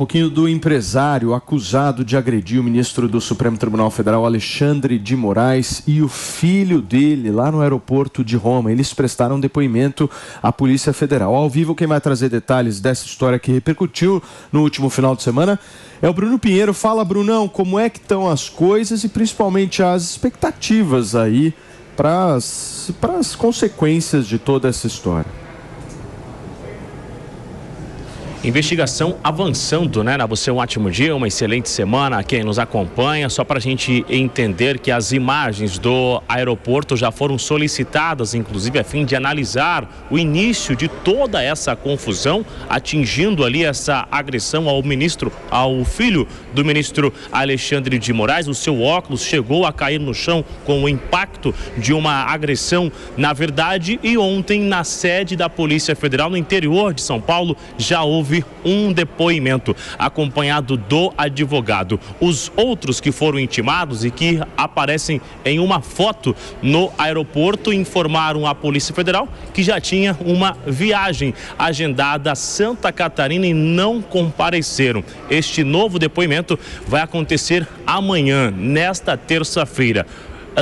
pouquinho do empresário acusado de agredir o ministro do Supremo Tribunal Federal, Alexandre de Moraes, e o filho dele lá no aeroporto de Roma. Eles prestaram depoimento à Polícia Federal. Ao vivo, quem vai trazer detalhes dessa história que repercutiu no último final de semana é o Bruno Pinheiro. Fala, Brunão, como é que estão as coisas e principalmente as expectativas aí para as consequências de toda essa história? Investigação avançando, né? Você um ótimo dia, uma excelente semana a quem nos acompanha. Só para a gente entender que as imagens do aeroporto já foram solicitadas, inclusive a fim de analisar o início de toda essa confusão, atingindo ali essa agressão ao filho do ministro Alexandre de Moraes. O seu óculos chegou a cair no chão com o impacto de uma agressão, na verdade, e ontem na sede da Polícia Federal, no interior de São Paulo, já houve um depoimento acompanhado do advogado. Os outros que foram intimados e que aparecem em uma foto no aeroporto informaram à Polícia Federal que já tinha uma viagem agendada a Santa Catarina e não compareceram. Este novo depoimento vai acontecer amanhã, nesta terça-feira.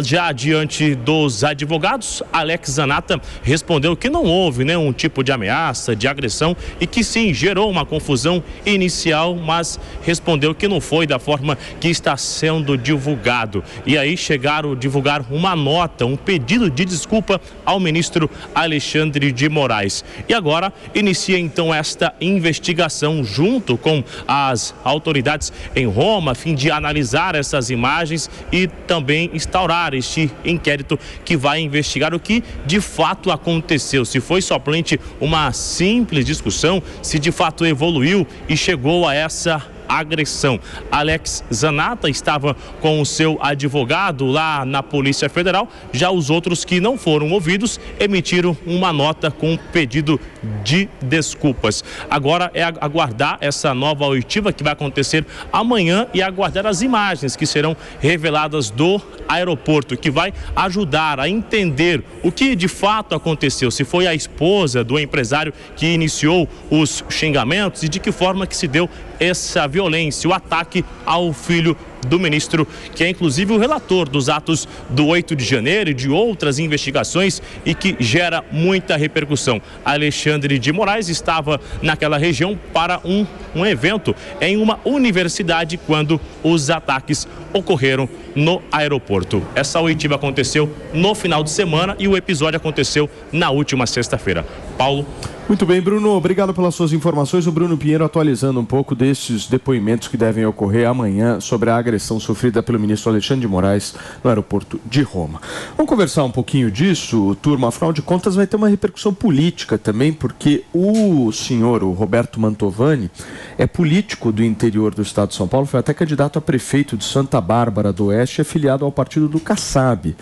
Já diante dos advogados, Alex Zanata respondeu que não houve nenhum tipo de ameaça, de agressão e que sim, gerou uma confusão inicial, mas respondeu que não foi da forma que está sendo divulgado. E aí chegaram a divulgar uma nota, um pedido de desculpa ao ministro Alexandre de Moraes. E agora inicia então esta investigação junto com as autoridades em Roma, a fim de analisar essas imagens e também instaurar este inquérito que vai investigar o que de fato aconteceu, se foi somente uma simples discussão, se de fato evoluiu e chegou a essa agressão. Alex Zanata estava com o seu advogado lá na Polícia Federal. Já os outros que não foram ouvidos emitiram uma nota com pedido de desculpas. Agora é aguardar essa nova oitiva que vai acontecer amanhã e aguardar as imagens que serão reveladas do aeroporto, que vai ajudar a entender o que de fato aconteceu, se foi a esposa do empresário que iniciou os xingamentos e de que forma que se deu essa violência, o ataque ao filho do ministro, que é inclusive o relator dos atos do 8 de janeiro e de outras investigações e que gera muita repercussão. Alexandre de Moraes estava naquela região para um evento em uma universidade quando os ataques ocorreram no aeroporto. Essa oitiva aconteceu no final de semana e o episódio aconteceu na última sexta-feira. Paulo. Muito bem, Bruno, obrigado pelas suas informações. O Bruno Pinheiro atualizando um pouco desses depoimentos que devem ocorrer amanhã sobre a agressão sofrida pelo ministro Alexandre de Moraes no aeroporto de Roma. Vamos conversar um pouquinho disso, turma. Afinal de contas, vai ter uma repercussão política também, porque o senhor, o Roberto Mantovani, é político do interior do estado de São Paulo, foi até candidato a prefeito de Santa Bárbara do Oeste, afiliado ao partido do Kassab.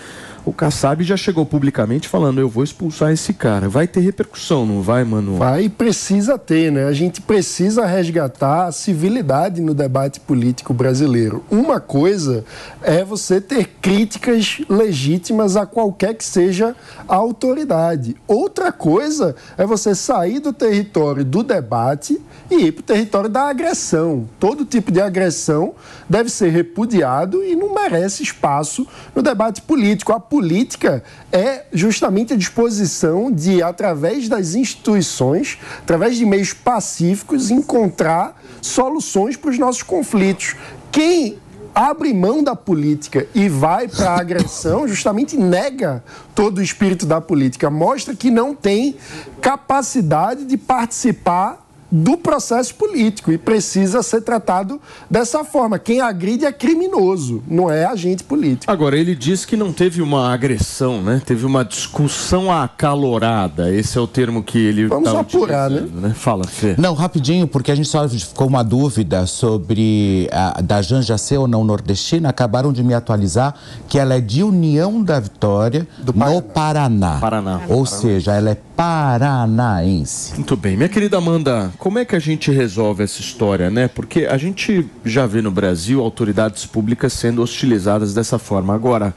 O Kassab já chegou publicamente falando: eu vou expulsar esse cara. Vai ter repercussão, não vai, Manu? Vai e precisa ter, né? A gente precisa resgatar a civilidade no debate político brasileiro. Uma coisa é você ter críticas legítimas a qualquer que seja a autoridade. Outra coisa é você sair do território do debate e ir para o território da agressão. Todo tipo de agressão deve ser repudiado e não merece espaço no debate político. A política é justamente a disposição de, através das instituições, através de meios pacíficos, encontrar soluções para os nossos conflitos. Quem abre mão da política e vai para a agressão justamente nega todo o espírito da política, mostra que não tem capacidade de participar do processo político e precisa ser tratado dessa forma. Quem agride é criminoso, não é agente político. Agora, ele diz que não teve uma agressão, né? Teve uma discussão acalorada. Esse é o termo que ele Vamos apurar, né? Fala, Fê. Não, rapidinho, porque a gente só ficou uma dúvida sobre da Janja ser ou não nordestina. Acabaram de me atualizar que ela é de União da Vitória, no Paraná. Ou seja, ela é paranaense. Muito bem. Minha querida Amanda, como é que a gente resolve essa história, né? Porque a gente já vê no Brasil autoridades públicas sendo hostilizadas dessa forma. Agora,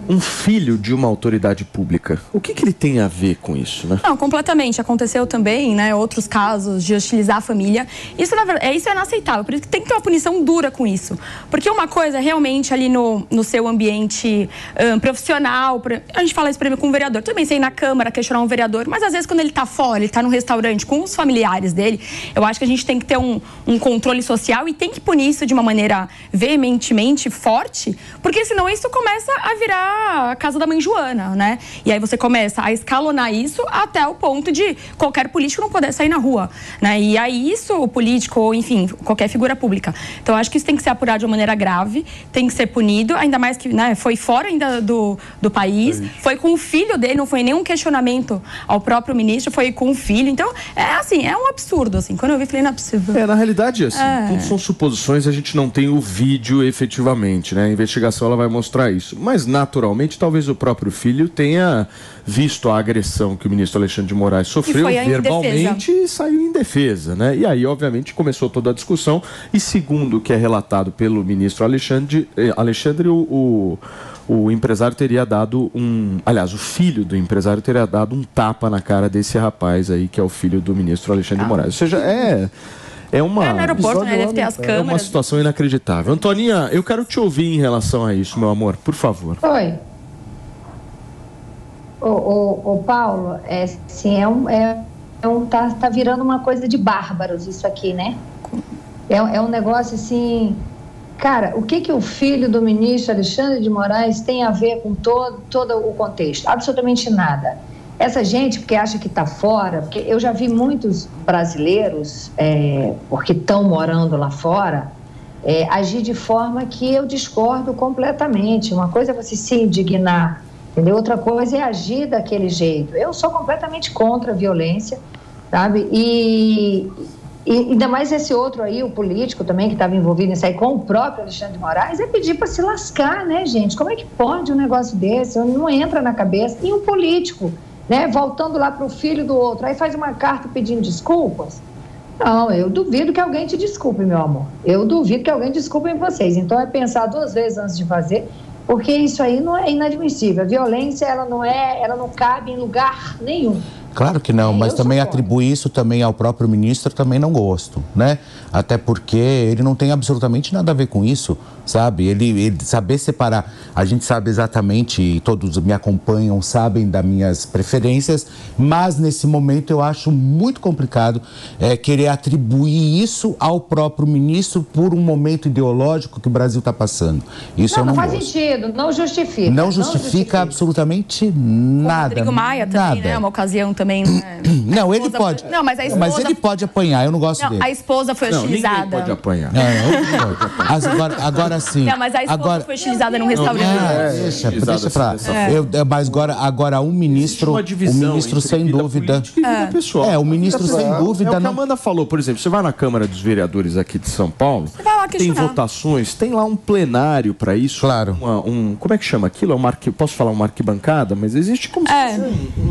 um filho de uma autoridade pública. O que ele tem a ver com isso, né? Não, completamente. Aconteceu também, né, outros casos de hostilizar a família. Isso é inaceitável. Por isso que tem que ter uma punição dura com isso. Porque uma coisa, realmente, ali no seu ambiente profissional, a gente fala isso, por exemplo, com um vereador. Também sei ir na Câmara questionar um vereador, mas às vezes quando ele está fora, ele está num restaurante com os familiares dele, eu acho que a gente tem que ter um controle social e tem que punir isso de uma maneira veementemente forte, porque senão isso começa a virar a casa da mãe Joana, né? E aí você começa a escalonar isso até o ponto de qualquer político não poder sair na rua, né? E aí isso, o político, ou enfim, qualquer figura pública. Então, acho que isso tem que ser apurado de uma maneira grave, tem que ser punido, ainda mais que, né, foi fora ainda do país, foi com o filho dele, não foi nenhum questionamento ao próprio ministro, foi com o filho. Então, é um absurdo, assim. Quando eu vi, falei, não é possível. Na realidade, assim, tudo são suposições, a gente não tem o vídeo efetivamente, né? A investigação, ela vai mostrar isso. Mas, naturalmente, talvez o próprio filho tenha visto a agressão que o ministro Alexandre de Moraes sofreu verbalmente e saiu em defesa, né? E aí, obviamente, começou toda a discussão e, segundo o que é relatado pelo ministro Alexandre, o empresário teria dado o filho do empresário teria dado um tapa na cara desse rapaz aí, que é o filho do ministro Alexandre de Moraes. Ou seja, no aeroporto, né? Deve ter as câmeras. É uma situação inacreditável. Antoninha, eu quero te ouvir em relação a isso, meu amor, por favor. Oi. O Paulo, tá virando uma coisa de bárbaros isso aqui, né? É um negócio assim... Cara, o que o filho do ministro Alexandre de Moraes tem a ver com todo o contexto? Absolutamente nada. Essa gente, porque acha que está fora, porque eu já vi muitos brasileiros, porque estão morando lá fora, agir de forma que eu discordo completamente. Uma coisa é você se indignar, entendeu? Outra coisa é agir daquele jeito. Eu sou completamente contra a violência, sabe? E ainda mais esse outro aí, o político também, que estava envolvido nisso aí, com o próprio Alexandre de Moraes, é pedir para se lascar, né, gente? Como é que pode um negócio desse? Não entra na cabeça. E um político, né, voltando lá para o filho do outro, aí faz uma carta pedindo desculpas. Não, eu duvido que alguém te desculpe, meu amor. Eu duvido que alguém desculpe em vocês. Então, é pensar 2 vezes antes de fazer, porque isso aí não é inadmissível. A violência, ela não cabe em lugar nenhum. Claro que não, mas também atribuir isso também ao próprio ministro, também não gosto, né? Até porque ele não tem absolutamente nada a ver com isso, sabe? Ele saber separar, a gente sabe exatamente, todos me acompanham, sabem das minhas preferências, mas nesse momento eu acho muito complicado querer atribuir isso ao próprio ministro por um momento ideológico que o Brasil está passando. Isso eu não faz gosto. sentido, não justifica. Não justifica absolutamente nada. O Rodrigo Maia também, né? Uma ocasião também. Não, ele pode. Não, mas a esposa... Mas ele pode apanhar, eu não gosto dele. A esposa foi hostilizada. Ninguém pode apanhar. Agora sim. Não, mas a esposa foi hostilizada num restaurante. Deixa pra lá. Mas agora o ministro sem dúvida. O ministro sem dúvida. É o que a Amanda falou, por exemplo, você vai na Câmara dos Vereadores aqui de São Paulo, tem votações, tem lá um plenário para isso. Claro. Como é que chama aquilo? Posso falar uma arquibancada, mas existe como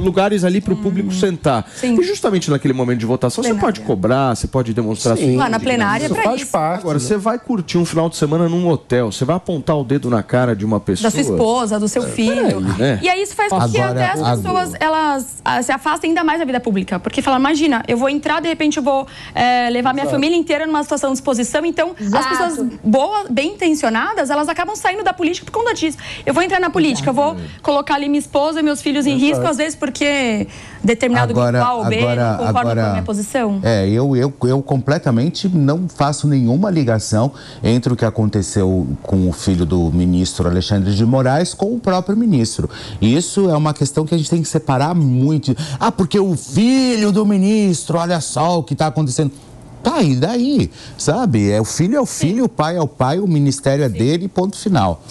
lugares ali para o público sentar. Sim. E justamente naquele momento de votação, você pode cobrar, você pode demonstrar... Sim, lá na plenária é pra isso. Agora, você vai curtir um final de semana num hotel, você vai apontar o dedo na cara de uma pessoa... Da sua esposa, do seu filho. Né? E aí isso faz com que até as pessoas, elas se afastem ainda mais da vida pública. Porque fala, imagina, eu vou entrar, de repente eu vou levar minha família inteira numa situação de exposição, então as pessoas bem intencionadas, elas acabam saindo da política por conta disso. Eu vou entrar na política, eu vou colocar ali minha esposa e meus filhos em risco, às vezes porque determinado grupo A ou B não concorda com a minha posição. Eu completamente não faço nenhuma ligação entre o que aconteceu com o filho do ministro Alexandre de Moraes com o próprio ministro. Isso é uma questão que a gente tem que separar muito. Porque o filho do ministro, olha só o que está acontecendo. Tá, e daí, sabe? O filho é o filho, o pai é o pai, o ministério é dele, ponto final.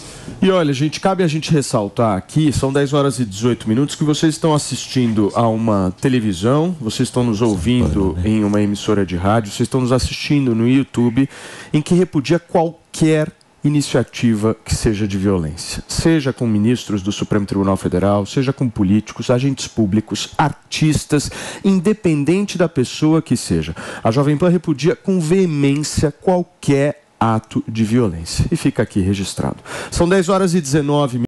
E olha, gente, cabe a gente ressaltar aqui, são 10 horas e 18 minutos, que vocês estão assistindo a uma televisão, vocês estão nos ouvindo em uma emissora de rádio, vocês estão nos assistindo no YouTube, em que repudia qualquer iniciativa que seja de violência, seja com ministros do Supremo Tribunal Federal, seja com políticos, agentes públicos, artistas, independente da pessoa que seja. A Jovem Pan repudia com veemência qualquer ato de violência. E fica aqui registrado. São 10 horas e 19 minutos.